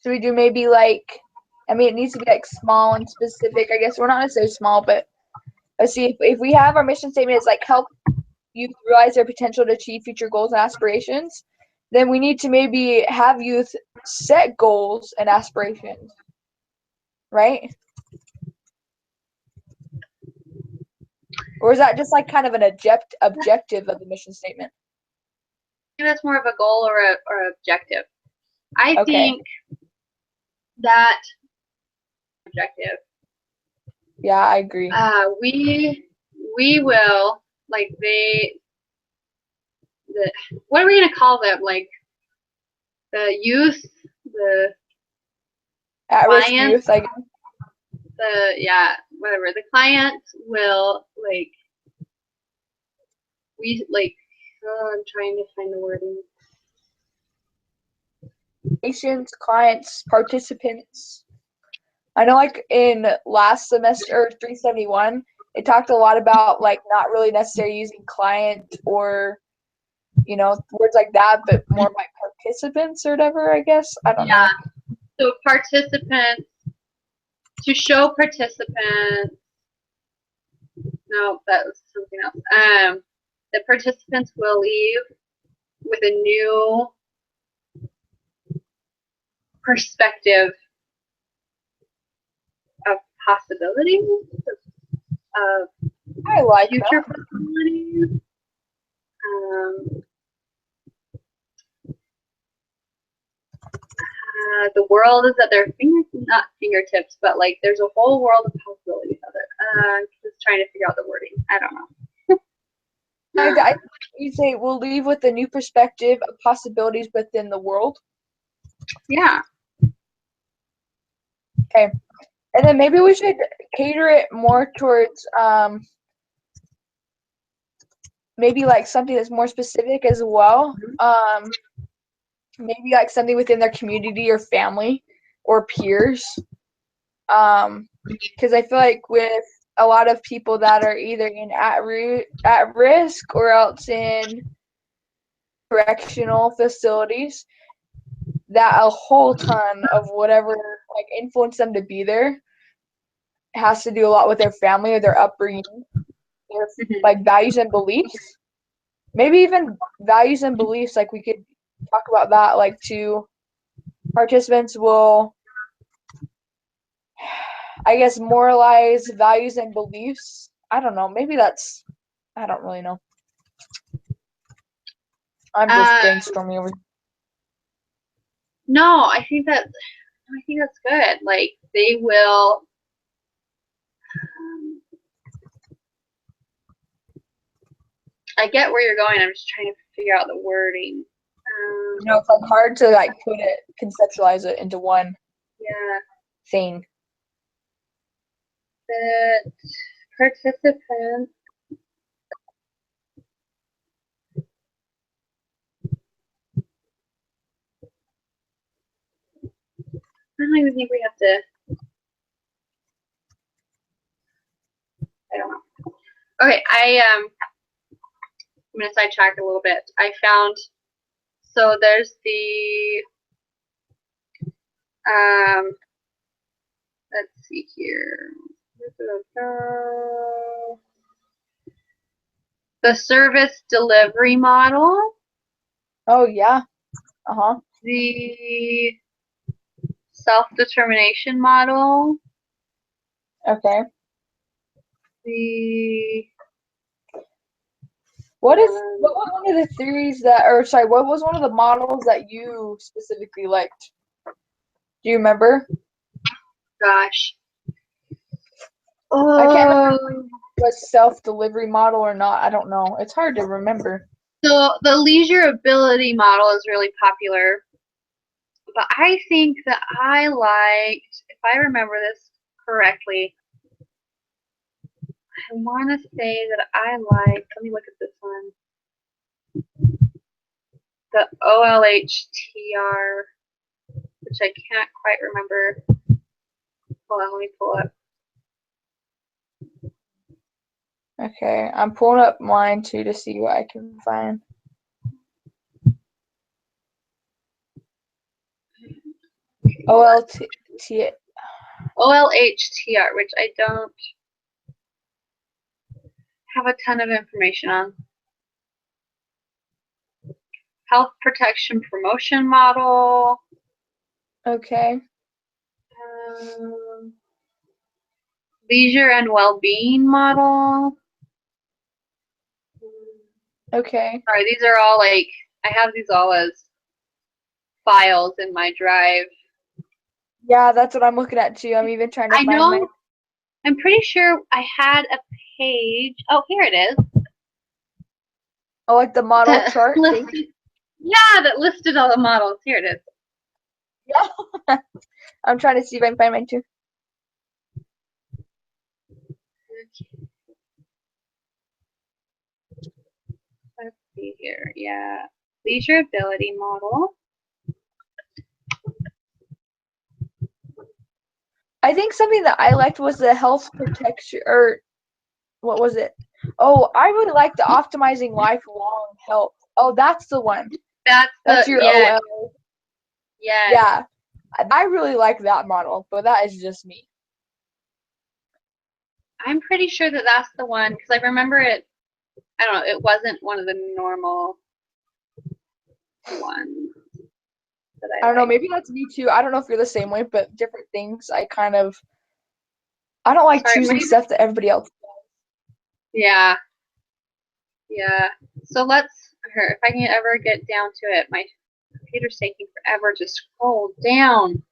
Should we do maybe like? I mean, it needs to be like small and specific. I guess we're not necessarily small, but let's see if we have our mission statement is like help youth realize their potential to achieve future goals and aspirations. Then we need to maybe have youth set goals and aspirations, right? Or is that just like kind of an objective of the mission statement? I think that's more of a goal or a objective. I Okay. think that objective. Yeah, I agree. We will like what are we gonna call them? Like the youth, the At-risk clients, youth, I guess. whatever. The clients will like we like. Oh, I'm trying to find the wording. Patients, clients, participants. I know like in last semester or 371, it talked a lot about like not really necessarily using client or words like that, but more like participants or whatever, I guess. I don't know. So participants, to show participants. No, that was something else. The participants will leave with a new perspective of possibilities, of I like future that. possibilities. The world is at their not fingertips, but like there's a whole world of possibilities of it. I'm just trying to figure out the wording. I don't know. I you say we'll leave with a new perspective of possibilities within the world. Yeah. Okay. And then maybe we should cater it more towards maybe like something that's more specific as well. Maybe like something within their community or family or peers. Because I feel like with a lot of people that are either in at risk or else in correctional facilities, that a whole ton of whatever like influenced them to be there has to do a lot with their family or their upbringing, their like values and beliefs. Maybe even values and beliefs, like we could talk about that, like two participants will, I guess, moralize values and beliefs. I don't know. Maybe that's, I don't really know. I'm just brainstorming over. No, I think that's good. Like they will. I get where you're going. I'm just trying to figure out the wording. It's like hard to like conceptualize it into one thing. That participants I don't even think we have to. I don't know. Okay, I'm gonna sidetrack a little bit. I found so there's the let's see here. The service delivery model. Oh yeah. Uh-huh. The self-determination model. Okay. What was one of the theories that, or sorry, what was one of the models that you specifically liked? Do you remember? Gosh. I can't remember if it was self-delivery model or not. I don't know. It's hard to remember. So the leisure ability model is really popular. But I think that I liked, if I remember this correctly, I want to say that I liked, let me look at this one, the OLHTR, which I can't quite remember. Hold on, let me pull up. Okay, I'm pulling up mine too to see what I can find. OLHTR, which I don't have a ton of information on. Health protection promotion model. Okay. Leisure and well-being model. Okay. Sorry, these are all like, I have these all as files in my drive. Yeah, that's what I'm looking at too. I'm even trying to find mine. I'm pretty sure I had a page. Oh, here it is. Oh, like the model chart thing? Yeah, that listed all the models. Here it is. Yeah. I'm trying to see if I can find mine too. Let's see here. Yeah. Leisure ability model. I think something that I liked was the health protection, or what was it? Oh, I really like the optimizing lifelong health. Oh, that's the one. That's your OL. Yeah. I really like that model, but that is just me. I'm pretty sure that that's the one because I remember it. I don't know. It wasn't one of the normal ones. I don't know. Maybe that's me too. I don't know if you're the same way, but different things. I don't like choosing stuff that everybody else does. Yeah. Yeah. So if I can ever get down to it, my computer's taking forever to scroll down.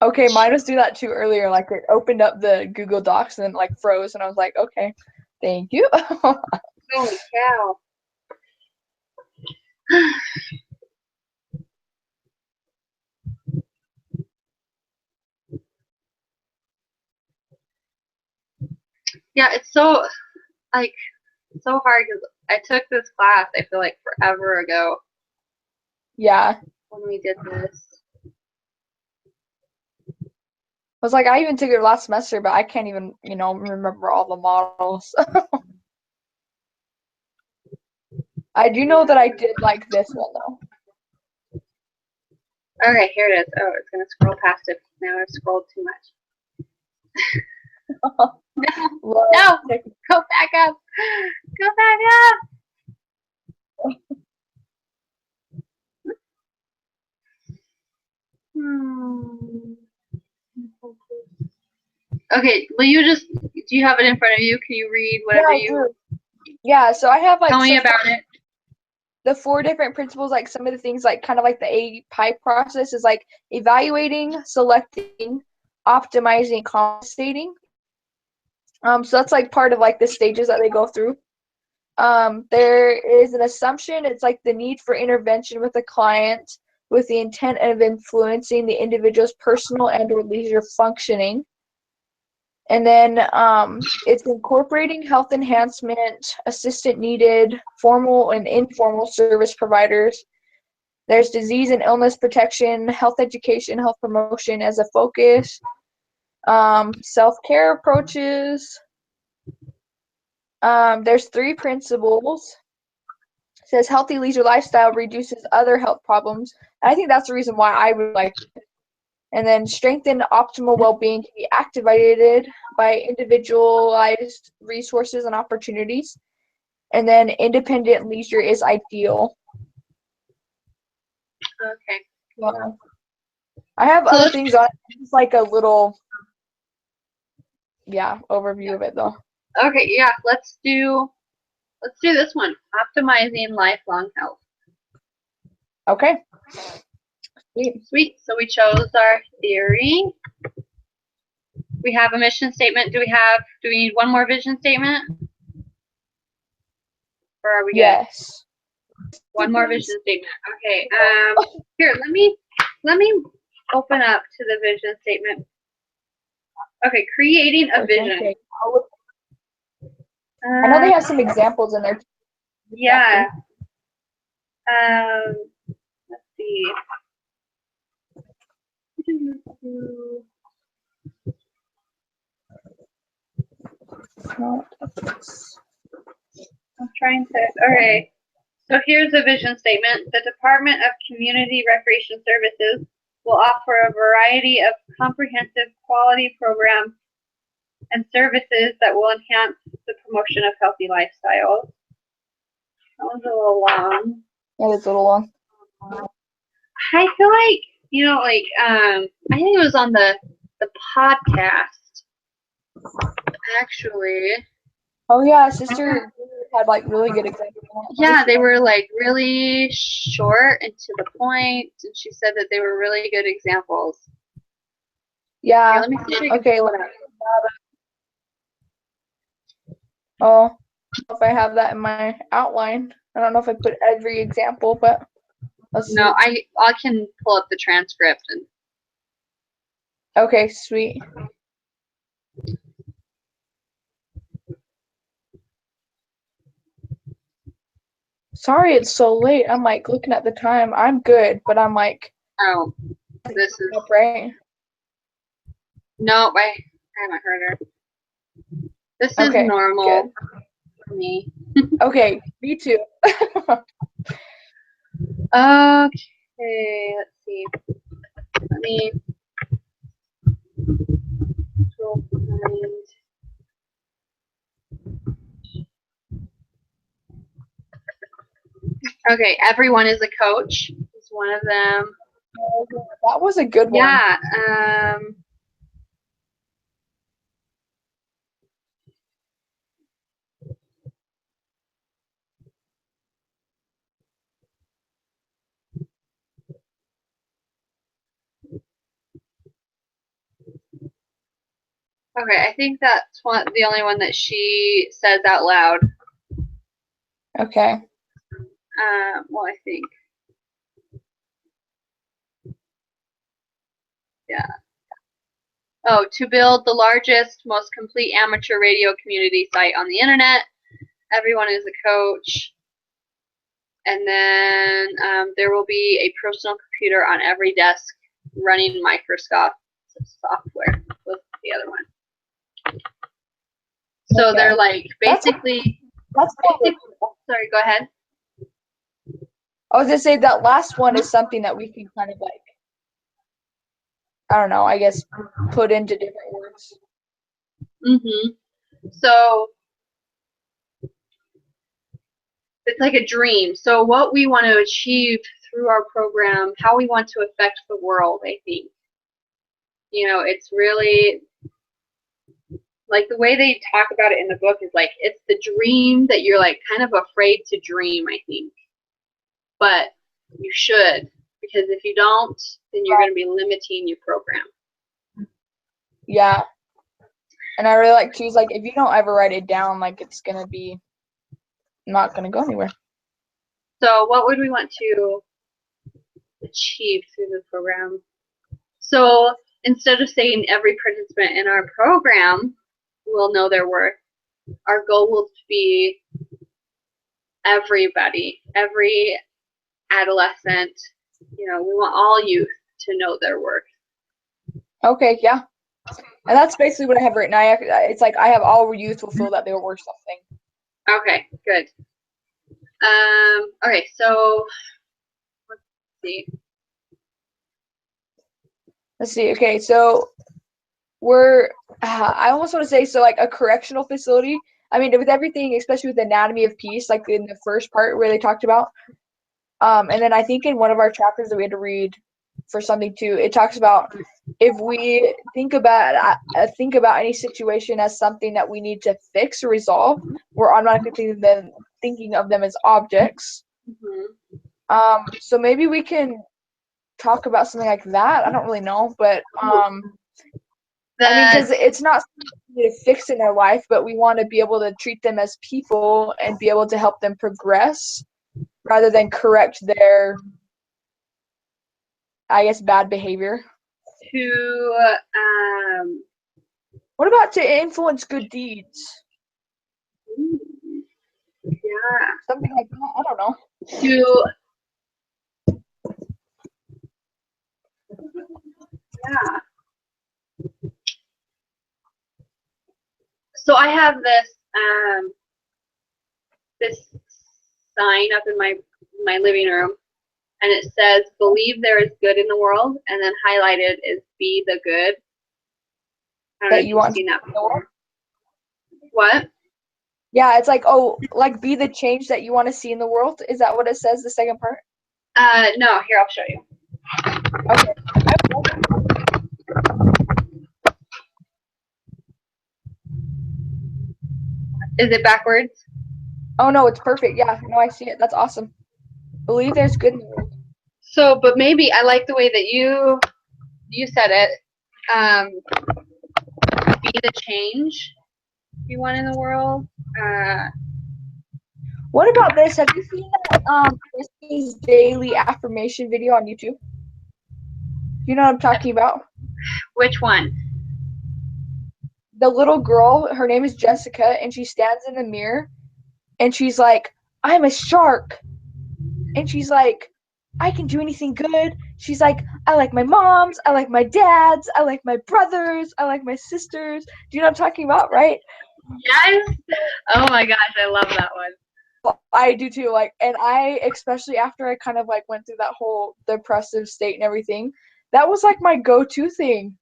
Okay, mine was do that too earlier. Like it opened up the Google Docs and then like froze, and I was like, okay, thank you. Holy cow. Yeah, it's so hard because I took this class, I feel like forever ago. Yeah. When we did this. I was like, I even took it last semester, but I can't even, remember all the models. I do know that I did like this one though. Okay, here it is. Oh, it's gonna scroll past it. Now I've scrolled too much. No, Well, no, go back up. Go back up. Hmm. Okay, will you just, do you have it in front of you? Can you read whatever yeah, I you, do. Yeah, so I have like tell me about it? the 4 different principles, like some of the things like kind of like the API process is like evaluating, selecting, optimizing, compensating. So that's like part of like the stages that they go through. There is an assumption. It's like the need for intervention with the client with the intent of influencing the individual's personal and or leisure functioning. And then it's incorporating health enhancement, assistant needed, formal and informal service providers. There's disease and illness protection, health education, health promotion as a focus, self-care approaches. There's 3 principles. It says healthy leisure lifestyle reduces other health problems. And I think that's the reason why I would like it. And then strengthen optimal well-being can be activated by individualized resources and opportunities. And then independent leisure is ideal. Okay. Wow. I have other things on it. It's like a little, overview of it though. Okay, yeah, let's do this one. Optimizing lifelong health. Okay. Sweet. So we chose our theory. We have a mission statement. Do we need one more vision statement? Or are we good? Yes. One more vision statement. Okay. Here, let me open up to the vision statement. Okay, creating a vision. Okay. I know they have some examples in there. Yeah. Let's see. I'm trying to. Okay. So here's the vision statement. The Department of Community Recreation Services will offer a variety of comprehensive quality programs and services that will enhance the promotion of healthy lifestyles. That was a little long. Yeah, it's a little long. I feel like, I think it was on the podcast, actually. Oh yeah, sister had like really good examples. Yeah, they were like really short and to the point, and she said that they were really good examples. Yeah. Here, let me see if I can Okay. pull it up. Oh, I don't know if I have that in my outline. I don't know if I put every example, but let's see. No, I can pull up the transcript and. Okay, sweet. Sorry it's so late. I'm like looking at the time. I'm good, but I'm like. Oh, this is. Up, right? No, I haven't heard her. This is Okay, normal good. for me. Okay, me too. Okay, let's see. Let me scroll behind. Okay, everyone is a coach. Is one of them. That was a good one. Yeah. Okay, I think that's the only one that she says out loud. Okay. Well, I think. Yeah. Oh, to build the largest, most complete amateur radio community site on the internet. Everyone is a coach. And then there will be a personal computer on every desk running Microsoft software. Was the other one. So Okay. they're like basically. Sorry, go ahead. I was gonna say that last one is something that we can kind of like I don't know, I guess put into different words. So it's like a dream. So what we want to achieve through our program, how we want to affect the world, I think. You know, it's really like the way they talk about it in the book is like it's the dream that you're like kind of afraid to dream, I think. But you should, because if you don't, then you're going to be limiting your program. Yeah. And I really like to use, like, if you don't ever write it down, like, it's going to be not going to go anywhere. So what would we want to achieve through the program? So instead of saying every participant in our program will know their worth, our goal will be everybody, every adolescent, you know, we want all youth to know their worth. Okay, yeah. And that's basically what I have written. It's like I have all youth will feel that they were worth something. Okay, good. Okay, so let's see. Let's see. Okay, so I almost want to say, so like a correctional facility. I mean, with everything, especially with Anatomy of Peace, like in the first part where they talked about, and then I think in one of our chapters that we had to read for something too, it talks about if we think about any situation as something that we need to fix or resolve, we're automatically thinking of them as objects. So maybe we can talk about something like that. I don't really know, but I mean, because it's not something we need to fix in their life, but we want to be able to treat them as people and be able to help them progress rather than correct their, I guess, bad behavior. What about to influence good deeds? Yeah. Something like that. I don't know. Yeah. So I have this sign up in my living room, and it says, "Believe there is good in the world," and then highlighted is "Be the good." I don't know if you've seen that before. What? Yeah, it's like, oh, like be the change that you want to see in the world. Is that what it says, the second part? No, here, I'll show you. Okay. Is it backwards? Oh, no, it's perfect. Yeah, no, I see it. That's awesome. Believe there's good in the world. So, but maybe I like the way that you said it. Be the change you want in the world. What about this? Have you seen that Christy's daily affirmation video on YouTube? You know what I'm talking about? Which one? The little girl, her name is Jessica, and she stands in the mirror, and she's like, "I'm a shark," and she's like, "I can do anything good." She's like, "I like my moms, I like my dads, I like my brothers, I like my sisters." Do you know what I'm talking about, right? Yes. Oh my gosh, I love that one. I do too. Like, and I, especially after I kind of like went through that whole depressive state and everything, that was like my go-to thing.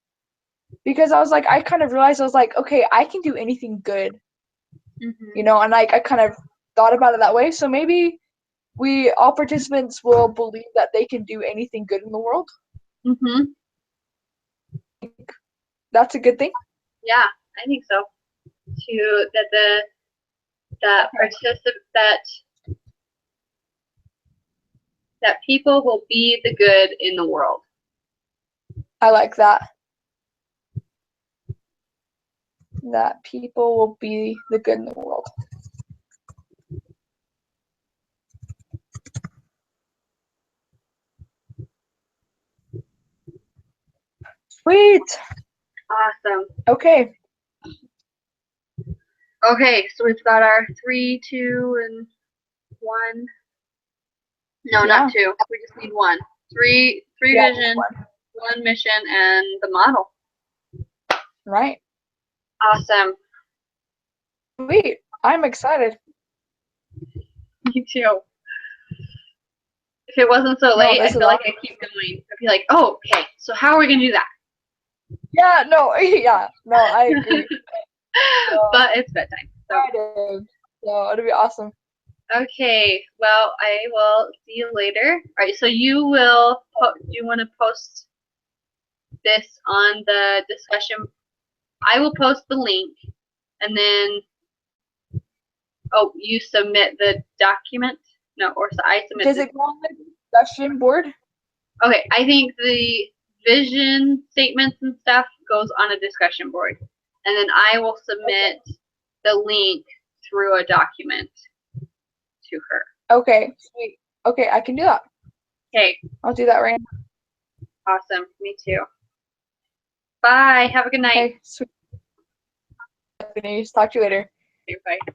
Because I was like, I kind of realized I was like, okay, I can do anything good. You know, and like I kind of thought about it that way. So maybe all participants will believe that they can do anything good in the world. That's a good thing. Yeah, I think so. That people will be the good in the world. I like that. That people will be the good in the world. Sweet. Awesome. Okay. Okay, so we've got our 3, 2, and 1. No, not 2. We just need 1. 3 vision, 1 mission, and the model. Right. Awesome. Sweet. I'm excited. Me too. If it wasn't so late, I feel like I keep going. I'd be like, oh, okay, so how are we going to do that? Yeah, no, yeah, no, I agree. But it's bedtime. So Kind of. So it'll be awesome. okay, well, I will see you later. All right, so you will. Do you want to post this on the discussion? I will post the link, and then you submit the document. No, or so I submit Does the. it go on the discussion board? Okay, I think the vision statements and stuff goes on a discussion board, and then I will submit the link through a document to her. Okay, sweet. Okay, I can do that. Okay, I'll do that right now. awesome. Me too. Bye. Have a good night. Okay, sweet. Talk to you later. Okay, bye.